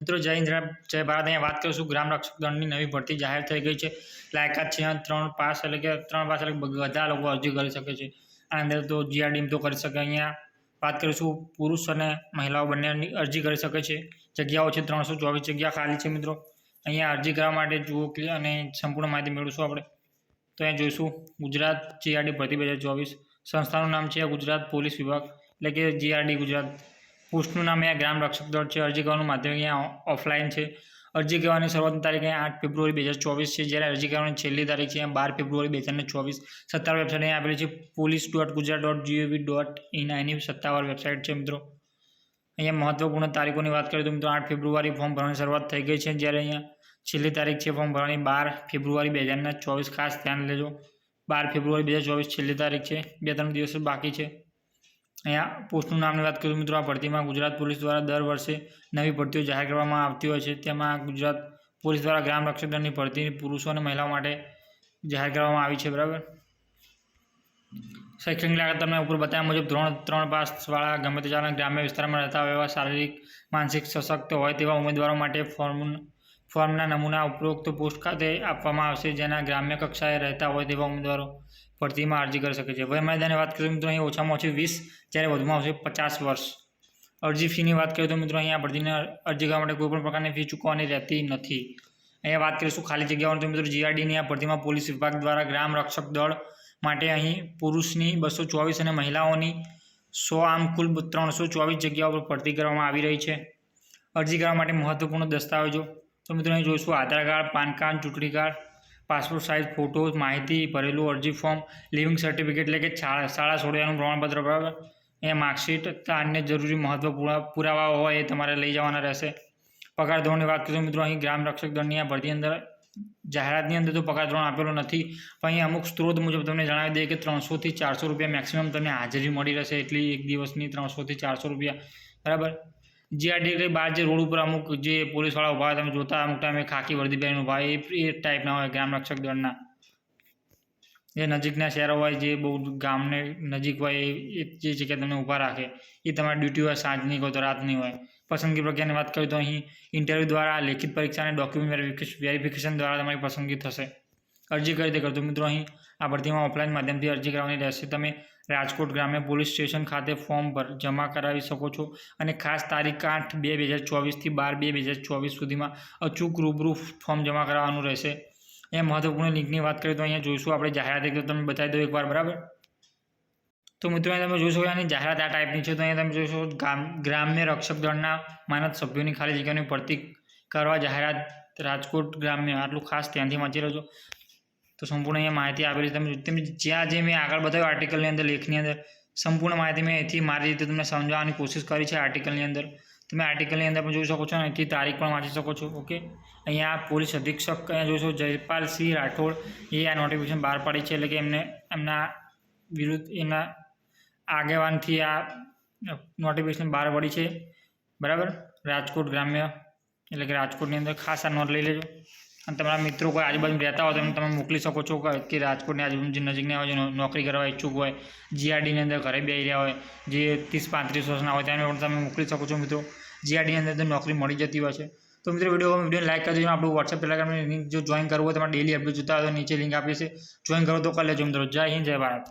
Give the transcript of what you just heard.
મિત્રો જય હિન્દ જય ભારત। અહીંયા વાત કરીશું ગ્રામ રક્ષક દળની નવી ભરતી જાહેર થઈ ગઈ છે। લાયકાત છે 3 પાસ એટલે કે 3 પાસ એટલે બધા લોકો અરજી કરી શકે છે। આ અંદર તો જીઆરડીમ તો કરી શકે। અહીંયા વાત કરીશું પુરુષ અને મહિલાઓ બંનેની અરજી કરી શકે છે। જગ્યાઓ છે 324 જગ્યા ખાલી છે। મિત્રો અહીંયા અરજી કરવા માટે જુઓ કે અને સંપૂર્ણ માહિતી મેળવીશું આપણે। તો અહીંયા જોઈશું ગુજરાત જીઆરડી ભરતી 2024 સંસ્થાનું નામ છે ગુજરાત પોલીસ વિભાગ એટલે કે જીઆરડી ગુજરાત। પોસ્ટનું નામ અહીંયા ગ્રામ રક્ષક દળ છે। અરજી કરવાનું માધ્યમ અહીંયા ઓફલાઈન છે। અરજી કરવાની શરૂઆતની તારીખ અહીંયા 8 ફેબ્રુઆરી 2024 છે, જ્યારે અરજી કરવાની છેલ્લી તારીખ છે 12 ફેબ્રુઆરી 2024। સત્તાવાર વેબસાઇટ અહીંયા આપેલી છે police.gujarat.gov.in એની સત્તાવાર વેબસાઇટ છે। મિત્રો અહીંયા મહત્વપૂર્ણ તારીખોની વાત કરીએ તો મિત્રો 8 ફેબ્રુઆરી ફોર્મ ભરવાની શરૂઆત થઈ ગઈ છે, જ્યારે અહીંયા છેલ્લી તારીખ છે ફોર્મ ભરવાની 12 ફેબ્રુઆરી 2024। ખાસ ધ્યાન લેજો, 12 ફેબ્રુઆરી 2024 છેલ્લી તારીખ છે। 2-3 દિવસ બાકી છે। અહીંયા પોસ્ટનું નામની વાત કરીએ મિત્રો આ ભરતીમાં ગુજરાત પોલીસ દ્વારા દર વર્ષે નવી ભરતીઓ જાહેર કરવામાં આવતી હોય છે। તેમાં ગુજરાત પોલીસ દ્વારા ગ્રામ રક્ષક દળની ભરતી પુરુષો અને મહિલાઓ માટે જાહેર કરવામાં આવી છે। બરાબર, શૈક્ષણિક લાયકાત તમને ઉપર બતાવ્યા મુજબ ધોરણ 3 પાસવાળા ગમે તે ચાલના ગ્રામ્ય વિસ્તારમાં રહેતા હોય એવા શારીરિક માનસિક સશક્ત હોય તેવા ઉમેદવારો માટે ફોર્મના નમૂના ઉપરોક્ત પોસ્ટ ખાતે આપવામાં આવશે। જેના ગ્રામ્ય કક્ષાએ રહેતા હોય તેવા ઉમેદવારો ભરતીમાં અરજી કરી શકે છે। વયમર્યાદાની વાત કરીએ મિત્રો અહીં ઓછામાં ઓછી 20 જ્યારે વધુમાં આવશે 50 વર્ષ। અરજી ફીની વાત કરીએ તો મિત્રો અહીંયા ભરતીને અરજી કરવા માટે કોઈપણ પ્રકારની ફી ચૂકવવાની રહેતી નથી। અહીંયા વાત કરીશું ખાલી જગ્યાઓની તો મિત્રો જીઆરડીની આ ભરતીમાં પોલીસ વિભાગ દ્વારા ગ્રામ રક્ષક દળ માટે અહીં પુરુષની 224 અને મહિલાઓની 100 આમ કુલ 324 જગ્યાઓ પર ભરતી કરવામાં આવી રહી છે। અરજી કરવા માટે મહત્વપૂર્ણ દસ્તાવેજો તો મિત્રો અહીં જોઈશું આધાર કાર્ડ, પાન કાર્ડ, ચૂંટણી કાર્ડ, પાસપોર્ટ સાઇઝ ફોટો, માહિતી ભરેલું અરજી ફોર્મ, લિવિંગ સર્ટિફિકેટ એટલે કે શાળા છોડ્યાનું પ્રમાણપત્ર, બરાબર। અહીંયા માર્કશીટ તથા અન્ય જરૂરી મહત્વપૂર્ણ પુરાવાઓ હોય એ તમારે લઈ જવાના રહેશે। પગાર ધોરણની વાત કરીએ મિત્રો અહીં ગ્રામ રક્ષક દળની આ ભરતી અંદર જાહેરાતની અંદર તો પગાર ધોરણ આપેલો નથી, પણ અહીં અમુક સ્ત્રોત મુજબ તમને જણાવી દઈએ કે 300 થી 400 રૂપિયા મેક્સિમમ તમને હાજરી મળી રહેશે। એટલી એક દિવસની 300 થી 400 રૂપિયા, બરાબર। જીઆરડી બહાર જે રોડ ઉપર અમુક જે પોલીસવાળા ઉભા હોય તમે જોતા અમુક ટાઈમે ખાકી વર્દી પહેરીને ઉભા એ ટાઈપના હોય ગ્રામ રક્ષક દળના। જે નજીકના શહેરો હોય જે બહુ ગામને નજીક હોય એ જે જગ્યાએ તમને ઊભા રાખે એ તમારી ડ્યુટી હોય સાંજની હોય તો રાતની હોય। પસંદગી પ્રક્રિયાની વાત કરીએ તો અહીં ઇન્ટરવ્યૂ દ્વારા લેખિત પરીક્ષા અને ડોક્યુમેન્ટ વેરિફિકેશન દ્વારા તમારી પસંદગી થશે। અરજી કઈ રીતે કરજો મિત્રો અહીં આ ભરતીમાં ઓફલાઈન માધ્યમથી અરજી કરવાની રહેશે। તમે રાજકોટ ગ્રામ્ય પોલીસ સ્ટેશન ખાતે ફોર્મ જમા કરાવી શકો છો અને ખાસ તારીખ 8/2/2024 થી 12/2/2024 સુધીમાં અચૂક રૂબરૂ ફોર્મ જમા કરાવવાનું રહેશે। એ મહત્વપૂર્ણ લિંકની વાત કરીએ તો અહીંયા જોઈશું આપણે જાહેરાત એક તમને બતાવી દો એકવાર, બરાબર। તો મિત્રો અહીંયા તમે જોઈ શકો આની જાહેરાત આ ટાઈપની છે। તો અહીંયા તમે જોઈશો ગ્રામ્ય રક્ષક દળના માનદ સભ્યોની ખાલી જગ્યાની ભરતી કરવા જાહેરાત રાજકોટ ગ્રામ્ય, આટલું ખાસ ધ્યાનથી વાંચી લેજો। તો સંપૂર્ણ અહીંયા માહિતી આપેલી છે। તમે જ્યાં જે મેં આગળ બતાવ્યું આર્ટિકલની અંદર લેખની અંદર સંપૂર્ણ માહિતી મેં અહીંથી મારી રીતે તમને સમજાવવાની કોશિશ કરી છે આર્ટિકલની અંદર। તમે આર્ટિકલની અંદર પણ જોઈ શકો છો અને અહીંથી તારીખ પણ વાંચી શકો છો। ઓકે, અહીંયા પોલીસ અધિક્ષક અહીંયા જોઈશો જયપાલસિંહ રાઠોડ એ આ નોટિફિકેશન બહાર પાડી છે, એટલે કે એમના વિરુદ્ધ એમના આગેવાનથી આ નોટિફિકેશન બહાર પડી છે, બરાબર। રાજકોટ ગ્રામ્ય એટલે કે રાજકોટની અંદર ખાસ આ નોંધ લઈ લેજો અને તમારા મિત્રો કોઈ આજુબાજુ રહેતા હોય તો તમે મોકલી શકો છો કે રાજકોટની આજુબાજુ જે નજીકના હોય જે નોકરી કરવા ઈચ્છુક હોય, જીઆરડીની અંદર ઘરે બેસી રહ્યા હોય, જે 30-35 વર્ષના હોય તેને પણ તમે મોકલી શકો છો મિત્રો। જીઆરડીની અંદર તો નોકરી મળી જતી હોય છે। તો મિત્રો વિડીયો લાઈક કરજો। આપણું વોટ્સએપ ટેલિગ્રામની લિંક જો જોઈન કરવું હોય તમારે ડેલી અપડેટ જોતા હોય તો નીચે લિંક આપી છે, જોઈન કરો તો કરી લેજો મિત્રો। જય હિન્દ, જય ભારત।